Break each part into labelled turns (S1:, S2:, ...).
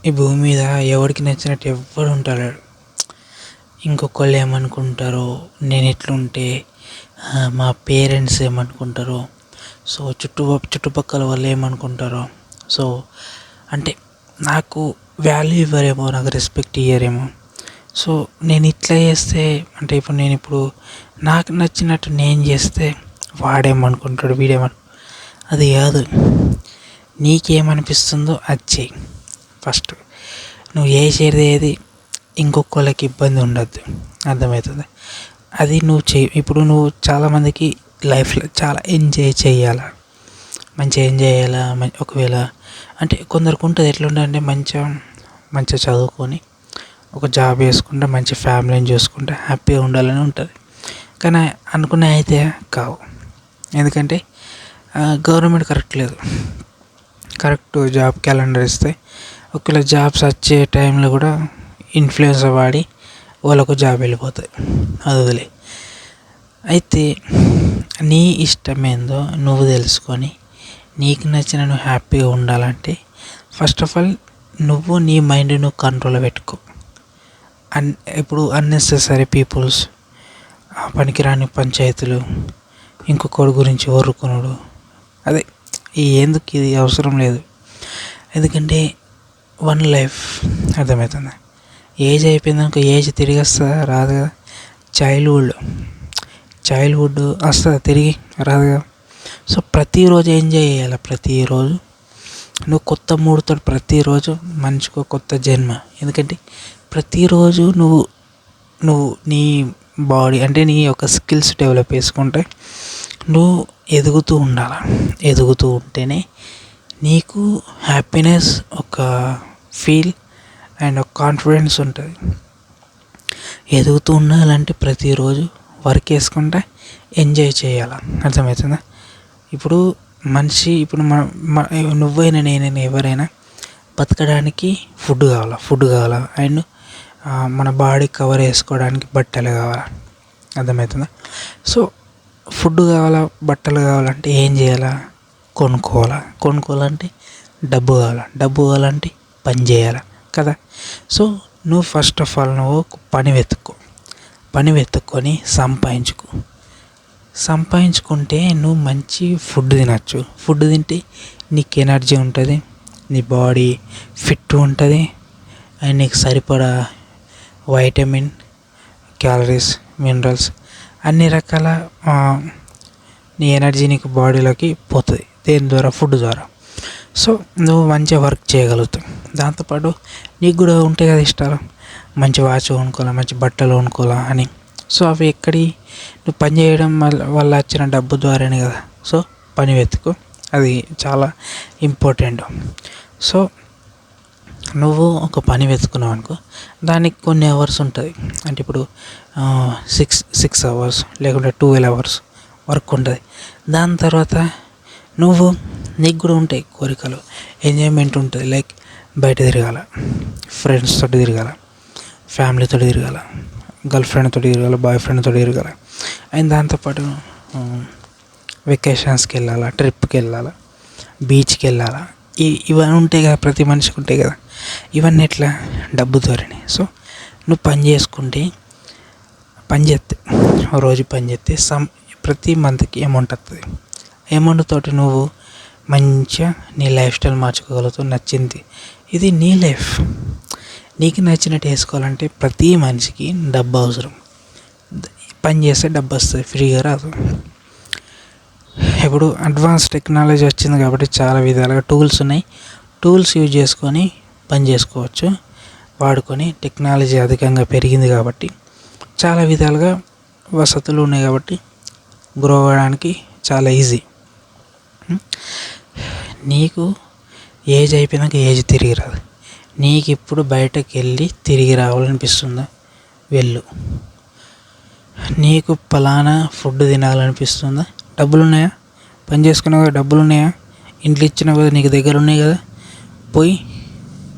S1: ఈ భూమి మీద ఎవరికి నచ్చినట్టు ఎవ్వడు ఉంటాడు. ఇంకొకళ్ళు ఏమనుకుంటారో, నేను ఎట్లుంటే మా పేరెంట్స్ ఏమనుకుంటారో, సో చుట్టుపక్కల వాళ్ళు ఏమనుకుంటారో, సో అంటే నాకు వాల్యూ ఇవ్వరేమో, నాకు రెస్పెక్ట్ ఇయ్యరేమో. సో నేను ఇట్లా చేస్తే అంటే ఇప్పుడు నాకు నచ్చినట్టు నేను చేస్తే వాడేమనుకుంటాడు, అది కాదు. నీకేమనిపిస్తుందో అది చెయ్యి. ఫస్ట్ నువ్వు చేసేది ఏది ఇంకొకళ్ళకి ఇబ్బంది ఉండద్దు, అర్థమవుతుంది. అది నువ్వు చెయ్యి. ఇప్పుడు నువ్వు చాలామందికి లైఫ్లో చాలా ఎంజాయ్ చేయాలా, మంచిగా ఎంజాయ్ చేయాలా. ఒకవేళ అంటే కొందరికి ఉంటుంది, ఎట్లుంటుందంటే మంచిగా చదువుకొని ఒక జాబ్ చేసుకుంటే మంచి ఫ్యామిలీని చూసుకుంటే హ్యాపీగా ఉండాలని ఉంటుంది. కానీ అనుకునే అయితే కావు. ఎందుకంటే గవర్నమెంట్ కరెక్ట్ లేదు. కరెక్ట్ జాబ్ క్యాలెండర్ ఇస్తే ఒకవేళ జాబ్స్ వచ్చే టైంలో కూడా ఇన్ఫ్లుయెన్స్ వాడి వాళ్ళకు జాబ్ వెళ్ళిపోతుంది. అది వదిలే. అయితే నీ ఇష్టమేందో నువ్వు తెలుసుకొని నీకు నచ్చిన నువ్వు హ్యాపీగా ఉండాలంటే ఫస్ట్ ఆఫ్ ఆల్ నువ్వు నీ మైండ్ నువ్వు కంట్రోల్లో పెట్టుకో. ఇప్పుడు అన్నెసెసరీ పీపుల్స్, పనికిరాని పంచాయతీలు, ఇంకొకరి గురించి ఓరుకునుడు, అదే ఎందుకు ఇది అవసరం లేదు. ఎందుకంటే వన్ లైఫ్, అర్థమవుతుంది. ఏజ్ అయిపోయిందనుకో, ఏజ్ తిరిగి వస్తుందా? రాదు కదా. చైల్డ్హుడ్ వస్తుందా? తిరిగి రాదు కదా. సో ప్రతిరోజు ఎంజాయ్ చేయాలి. ప్రతిరోజు నువ్వు కొత్త మూడుతో, ప్రతిరోజు మనిషికి కొత్త జన్మ. ఎందుకంటే ప్రతిరోజు నువ్వు నీ బాడీ అంటే నీ యొక్క స్కిల్స్ డెవలప్ చేసుకుంటే నువ్వు ఎదుగుతూ ఉండాలి. ఎదుగుతూ ఉంటేనే నీకు హ్యాపీనెస్, ఒక ఫీల్ అండ్ ఒక కాన్ఫిడెన్స్ ఉంటుంది. ఎదుగుతూ ఉండాలంటే ప్రతిరోజు వర్క్ చేసుకుంటే ఎంజాయ్ చేయాలి, అర్థమవుతుందా. ఇప్పుడు మనిషి, ఇప్పుడు నువ్వైనా నేనైనా ఎవరైనా బతకడానికి ఫుడ్ కావాలా అండ్ మన బాడీ కవర్ చేసుకోవడానికి బట్టలు కావాలా, అర్థమవుతుందా. సో ఫుడ్ కావాలా, బట్టలు కావాలంటే ఏం చేయాలా? కొనుక్కోవాలంటే డబ్బు కావాలంటే పని చేయాలా కదా. సో నువ్వు ఫస్ట్ ఆఫ్ ఆల్ నువ్వు పని వెతుక్కొని సంపాదించుకుంటే నువ్వు మంచి ఫుడ్ తినచ్చు. ఫుడ్ తింటే నీకు ఎనర్జీ ఉంటుంది, నీ బాడీ ఫిట్ ఉంటుంది అండ్ నీకు సరిపడా వైటమిన్, క్యాలరీస్, మినరల్స్ అన్ని రకాల నీ ఎనర్జీ నీకు బాడీలోకి పోతుంది. దేని ద్వారా? ఫుడ్ ద్వారా. సో నువ్వు మంచిగా వర్క్ చేయగలుగుతావు. దాంతోపాటు నీకు కూడా ఉంటాయి కదా ఇష్టాలు, మంచి వాచ్ కొనుక్కోవాలా, మంచి బట్టలు కొనుక్కోవాలా అని. సో అవి నువ్వు పని చేయడం వల్ల వచ్చిన డబ్బు ద్వారానే కదా. సో పని వెతుకు, అది చాలా ఇంపార్టెంట్. సో నువ్వు ఒక పని వెతుకున్నావు అనుకో, దానికి కొన్ని అవర్స్ ఉంటుంది. అంటే ఇప్పుడు 6 అవర్స్ లేకుంటే 12 అవర్స్ వర్క్ ఉంటుంది. దాని తర్వాత నీకు కూడా ఉంటాయి కోరికలు, ఎంజాయ్మెంట్ ఉంటుంది. లైక్ బయట తిరగాల, ఫ్రెండ్స్ తోటి తిరగాల, ఫ్యామిలీతో తిరగాల, గర్ల్ ఫ్రెండ్తో తిరగాల, బాయ్ ఫ్రెండ్తో తిరగాల. అండ్ దాంతోపాటు వెకేషన్స్కి వెళ్ళాలా, ట్రిప్కి వెళ్ళాలా, బీచ్కి వెళ్ళాలా. ఇవన్నీ ఉంటాయి కదా, ప్రతి మనిషికి ఉంటాయి కదా. ఇవన్నీ ఎట్లా? డబ్బు ద్వారానే. సో నువ్వు పని చేస్తే, రోజు పని చేస్తే ప్రతి మంత్కి అమౌంట్ వస్తుంది. అమౌంట్ తోటి నువ్వు మంచిగా నీ లైఫ్ స్టైల్ మార్చుకోగలుగుతావు. నచ్చింది, ఇది నీ లైఫ్. నీకు నచ్చినట్టు వేసుకోవాలంటే ప్రతి మనిషికి డబ్బు అవసరం. పని చేస్తే డబ్బు వస్తుంది, ఫ్రీగా రాదు. ఇప్పుడు అడ్వాన్స్ టెక్నాలజీ వచ్చింది కాబట్టి చాలా విధాలుగా టూల్స్ ఉన్నాయి. టూల్స్ యూజ్ చేసుకొని పని చేసుకోవచ్చు, వాడుకొని. టెక్నాలజీ అధికంగా పెరిగింది కాబట్టి చాలా విధాలుగా వసతులు ఉన్నాయి కాబట్టి గ్రో అవ్వడానికి చాలా ఈజీ. నీకు ఏజ్ అయిపోయినాక ఏజ్ తిరిగి రాదు. నీకు ఇప్పుడు బయటకు వెళ్ళి తిరిగి రావాలనిపిస్తుందా? వెళ్ళు. నీకు పలానా ఫుడ్ తినాలనిపిస్తుందా? డబ్బులు ఉన్నాయా? పని చేసుకున్నావు కదా, డబ్బులు ఉన్నాయా? ఇంట్లో ఇచ్చినావు కదా, నీకు దగ్గర ఉన్నాయి కదా, పోయి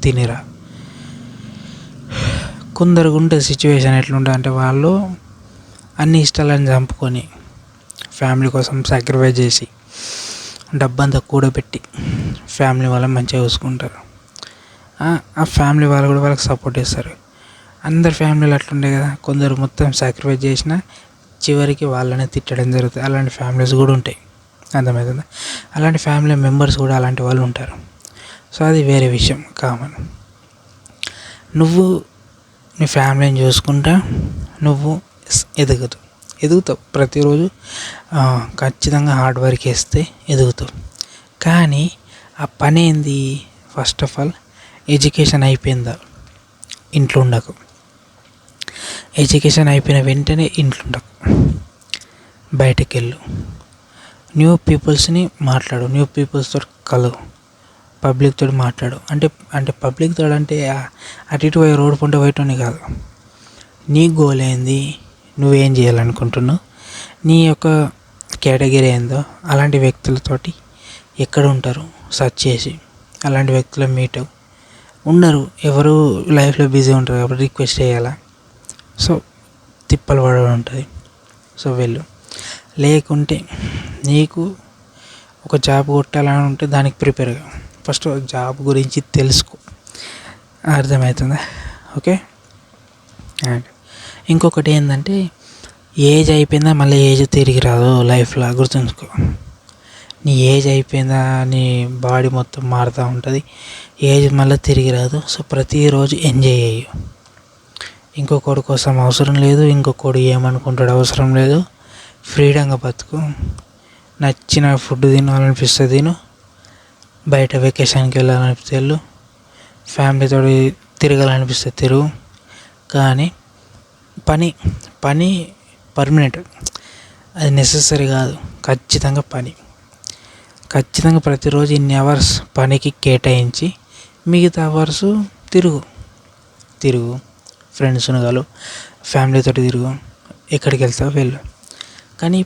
S1: తినిరా. కొందరికి ఉంటుంది సిచ్యువేషన్ ఎట్లుంటుంది అంటే, వాళ్ళు అన్ని ఇష్టాలను చంపుకొని ఫ్యామిలీ కోసం సాక్రిఫైస్ చేసి డబ్బంతా కూడబెట్టి ఫ్యామిలీ వాళ్ళని మంచిగా చూసుకుంటారు. ఆ ఫ్యామిలీ వాళ్ళు కూడా వాళ్ళకి సపోర్ట్ చేస్తారు. అందరి ఫ్యామిలీలు అట్లుండే కదా, కొందరు మొత్తం సాక్రిఫైస్ చేసిన చివరికి వాళ్ళనే తిట్టడం జరుగుతుంది. అలాంటి ఫ్యామిలీస్ కూడా ఉంటాయి, అర్థమవుతుందా? అలాంటి ఫ్యామిలీ మెంబర్స్ కూడా అలాంటి వాళ్ళు ఉంటారు. సో అది వేరే విషయం, కామన్. నువ్వు నీ ఫ్యామిలీని చూసుకుంటా నువ్వు ఎదుగుతావు ప్రతిరోజు. ఖచ్చితంగా హార్డ్ వర్క్ చేస్తే ఎదుగుతావు. కానీ ఆ పని ఏంది? ఫస్ట్ ఆఫ్ ఆల్ ఎడ్యుకేషన్ అయిపోయిందా ఇంట్లో ఉండకు. ఎడ్యుకేషన్ అయిపోయిన వెంటనే ఇంట్లో ఉండకు, బయటకు వెళ్ళు, న్యూ పీపుల్స్ని మాట్లాడు, న్యూ పీపుల్స్తో కలువు, పబ్లిక్తో మాట్లాడు. అంటే పబ్లిక్తో అంటే అటు ఇటు పోయి రోడ్డు పంట పోయటం కాదు. నీ గోల్ ఏంది, నువ్వేం చేయాలనుకుంటున్నావు, నీ యొక్క కేటగిరీ ఏందో అలాంటి వ్యక్తులతోటి ఎక్కడ ఉంటారు సెర్చ్ చేసి అలాంటి వ్యక్తులు మీట్ ఉండరు. ఎవరు లైఫ్లో బిజీ ఉంటారు కాబట్టి రిక్వెస్ట్ చేయాలా? సో తిప్పలు పడడం ఉంటుంది. సో వెళ్ళు. లేకుంటే నీకు ఒక జాబ్ కొట్టాలని ఉంటే దానికి ప్రిపేర్గా ఫస్ట్ జాబ్ గురించి తెలుసుకో, అర్థమవుతుందా? ఓకే. అండ్ ఇంకొకటి ఏంటంటే, ఏజ్ అయిపోయిందా మళ్ళీ ఏజ్ తిరిగి రాదు లైఫ్లో, గుర్తుంచుకో. నీ ఏజ్ అయిపోయిందా, నీ బాడీ మొత్తం మారుతూ ఉంటుంది, ఏజ్ మళ్ళీ తిరిగి రాదు. సో ప్రతిరోజు ఎంజాయ్ చేయు. ఇంకొకటి కోసం అవసరం లేదు, ఇంకొకడు ఏమనుకుంటాడు అవసరం లేదు. ఫ్రీడంగా బతుకు. నచ్చిన ఫుడ్ తినాలనిపిస్తే తిను, బయట వెకేషన్కి వెళ్ళాలనిపిస్తే వెళ్ళు, ఫ్యామిలీతో తిరగాలనిపిస్తే తిరుగు. కానీ పని పర్మనెంట్, అది నెసెసరీ కాదు. ఖచ్చితంగా ప్రతిరోజు ఇన్ని అవర్స్ పనికి కేటాయించి మిగతా అవర్స్ తిరుగు, ఫ్రెండ్స్ను కలు, ఫ్యామిలీతో తిరుగు, ఎక్కడికి వెళ్తావో వెళ్ళు. కానీ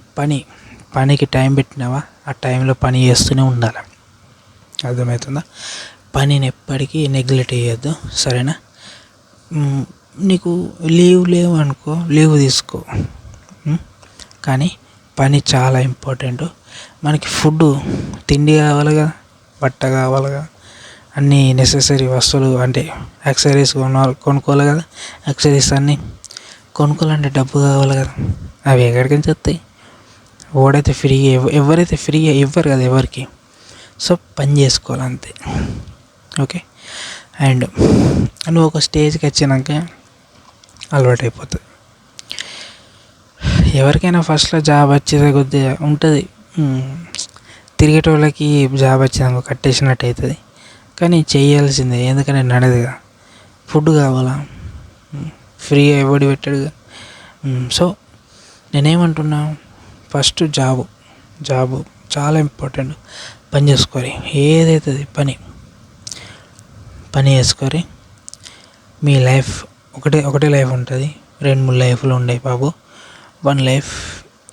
S1: పనికి టైం పెట్టినావా, ఆ టైంలో పని చేస్తూనే ఉండాలి, అర్థమవుతుందా? పనిని ఎప్పటికీ నెగ్లెక్ట్ చేయొద్దు, సరేనా? నీకు లేవు అనుకో, లీవ్ తీసుకో. కానీ పని చాలా ఇంపార్టెంట్. మనకి తిండి కావాలి కదా, బట్ట కావాలి కదా, అన్నీ నెసెసరీ వస్తువులు అంటే యాక్సరీస్ కొనుక్కోవాలి కదా. యాక్సరీస్ అన్నీ కొనుక్కోవాలంటే డబ్బు కావాలి కదా, అవి ఎక్కడికి వస్తాయి? ఎవరైతే ఫ్రీగా ఇవ్వరు కదా ఎవరికి. సో పని చేసుకోవాలి అంతే, ఓకే. అండ్ నువ్వు ఒక స్టేజ్కి వచ్చినాక అలవాటు అయిపోతుంది. ఎవరికైనా ఫస్ట్లో జాబ్ వచ్చేది కొద్దిగా ఉంటుంది, తిరిగేటోళ్ళకి జాబ్ వచ్చేదాకా కట్టేసినట్టు అవుతుంది. కానీ చేయాల్సిందే, ఎందుకంటే నడదుగా, ఫుడ్ కావాలా, ఫ్రీగా ఎవడు పెట్టాడుగా. సో నేనేమంటున్నా, ఫస్ట్ జాబు చాలా ఇంపార్టెంట్. పని చేసుకోరి, ఏదైతుంది పని చేసుకోరి. మీ లైఫ్ ఒకటే లైఫ్ ఉంటుంది, 2-3 లైఫ్లు ఉండవు బాబు. 1 life,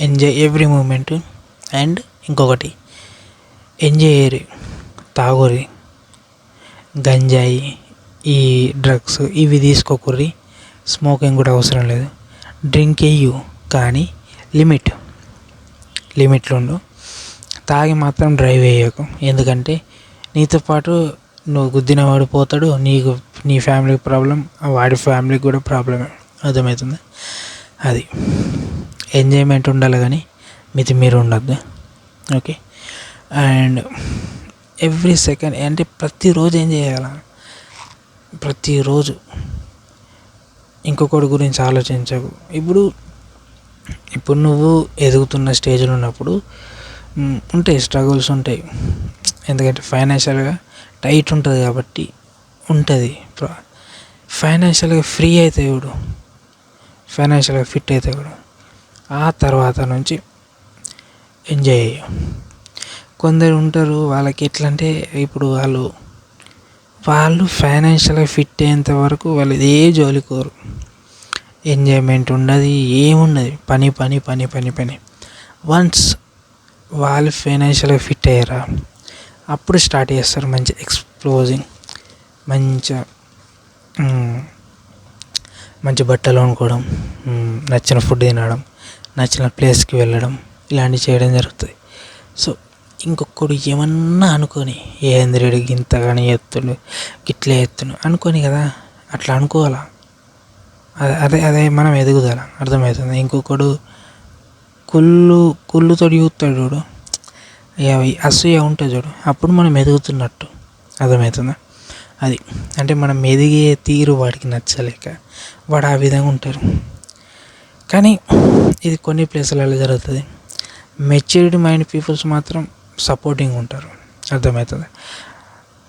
S1: enjoy every moment. And ఇంకొకటి, ఎంజాయ్ చేయరి, తాగురి, గంజాయి, ఈ డ్రగ్స్ ఇవి తీసుకోకుర్రి, స్మోకింగ్ కూడా అవసరం లేదు. డ్రింక్ వేయు, కానీ లిమిట్లో ఉండు. తాగి మాత్రం డ్రైవ్ వేయకు, ఎందుకంటే నీతో పాటు నువ్వు గుద్దిన వాడు పోతాడు, నీ ఫ్యామిలీకి ప్రాబ్లం, వాడి ఫ్యామిలీకి కూడా ప్రాబ్లమే, అర్థమవుతుంది? అది ఎంజాయ్మెంట్ ఉండాలి కానీ మీరు ఉండద్దు, ఓకే. అండ్ ఎవ్రీ సెకండ్ అంటే ప్రతిరోజు ఏం చేయాలి, ప్రతిరోజు ఇంకొకటి గురించి ఆలోచించకు. ఇప్పుడు నువ్వు ఎదుగుతున్న స్టేజ్లో ఉన్నప్పుడు ఉంటాయి, స్ట్రగుల్స్ ఉంటాయి, ఎందుకంటే ఫైనాన్షియల్గా టైట్ ఉంటుంది కాబట్టి ఉంటుంది. ఫైనాన్షియల్గా ఫ్రీ అయితే కూడా, ఫైనాన్షియల్గా ఫిట్ అయితే కూడా, ఆ తర్వాత నుంచి ఎంజాయ్ చేయ. కొందరు ఉంటారు, వాళ్ళకి ఎట్లా అంటే, ఇప్పుడు వాళ్ళు ఫైనాన్షియల్గా ఫిట్ అయ్యేంత వరకు వాళ్ళు ఏ జోలికోరు, ఎంజాయ్మెంట్ ఉండదు, ఏముండదు, పని. వన్స్ వాళ్ళు ఫైనాన్షియల్గా ఫిట్ అయ్యారా, అప్పుడు స్టార్ట్ చేస్తారు మంచి ఎక్స్ప్లోజింగ్, మంచి బట్టలు కొనుక్కోవడం, నచ్చిన ఫుడ్ తినడం, నచ్చిన ప్లేస్కి వెళ్ళడం, ఇలాంటివి చేయడం జరుగుతుంది. సో ఇంకొకడు ఏమన్నా అనుకొని ఏంద్రుడు గింతగాని ఎత్తుడు గిట్లే ఎత్తును అనుకోని కదా, అట్లా అనుకోవాలా. అదే అదే మనం ఎదుగుదల, అర్థమవుతుంది. ఇంకొకడు కుళ్ళుతోటి చూస్తాడు చూడు, అసూయ ఉంటుంది చూడు, అప్పుడు మనం ఎదుగుతున్నట్టు, అర్థమవుతుందా. అది అంటే మనం ఎదిగే తీరు వాడికి నచ్చలేక వాడు ఆ విధంగా ఉంటారు. కానీ ఇది కొన్ని ప్లేసులలో జరుగుతుంది. మెచ్యూరిటీ మైండ్ పీపుల్స్ మాత్రం సపోర్టింగ్ ఉంటారు, అర్థమవుతుంది.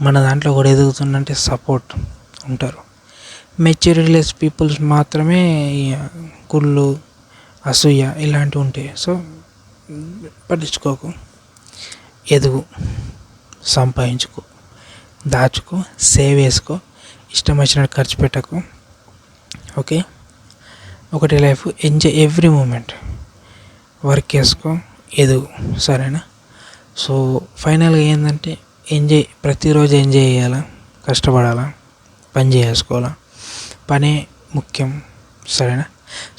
S1: మన దాంట్లో కూడా ఎదుగుతుందంటే సపోర్ట్ ఉంటారు. మెచ్యూరిటీ లెస్ పీపుల్స్ మాత్రమే కుళ్ళు, అసూయ ఇలాంటివి ఉంటాయి. సో పట్టించుకోకు, ఎదుగు, సంపాదించుకో, దాచుకో, సేవ్ చేసుకో, ఇష్టం వచ్చినట్టు ఖర్చు పెట్టకు. ఓకే, ఒకటి life, enjoy every moment, work చేసుకో, ఎదుగు, సరేనా. సో ఫైనల్గా ఏంటంటే ప్రతిరోజు ఎంజాయ్ చేయాలా, కష్టపడాలా, పని చేసుకోవాలా, పనే ముఖ్యం, సరేనా.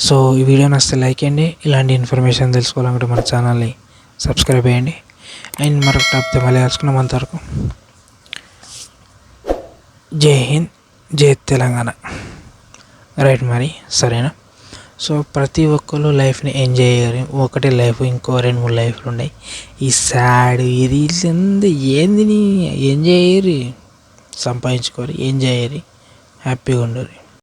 S1: సో ఈ వీడియో నచ్చితే లైక్ చేయండి. ఇలాంటి ఇన్ఫర్మేషన్ తెలుసుకోవాలనుకుంటే మన ఛానల్ని సబ్స్క్రైబ్ చేయండి. అండ్ మరొక టాపిక్తో మళ్ళీ కలుసుకున్నాం. అంతవరకు జై హింద్, జై తెలంగాణ. రైట్ మరి, సరేనా. సో ప్రతి ఒక్కరు లైఫ్ని ఎంజాయ్ చేయాలి. ఒకటే లైఫ్, ఇంకో 2-3 లైఫ్లు ఉన్నాయి. ఈ సాడ్ ఇది ఏంది ఎంజాయ్ చేయరు, సంపాదించుకోరు, ఎంజాయ్ చేయరు, హ్యాపీగా ఉండరు.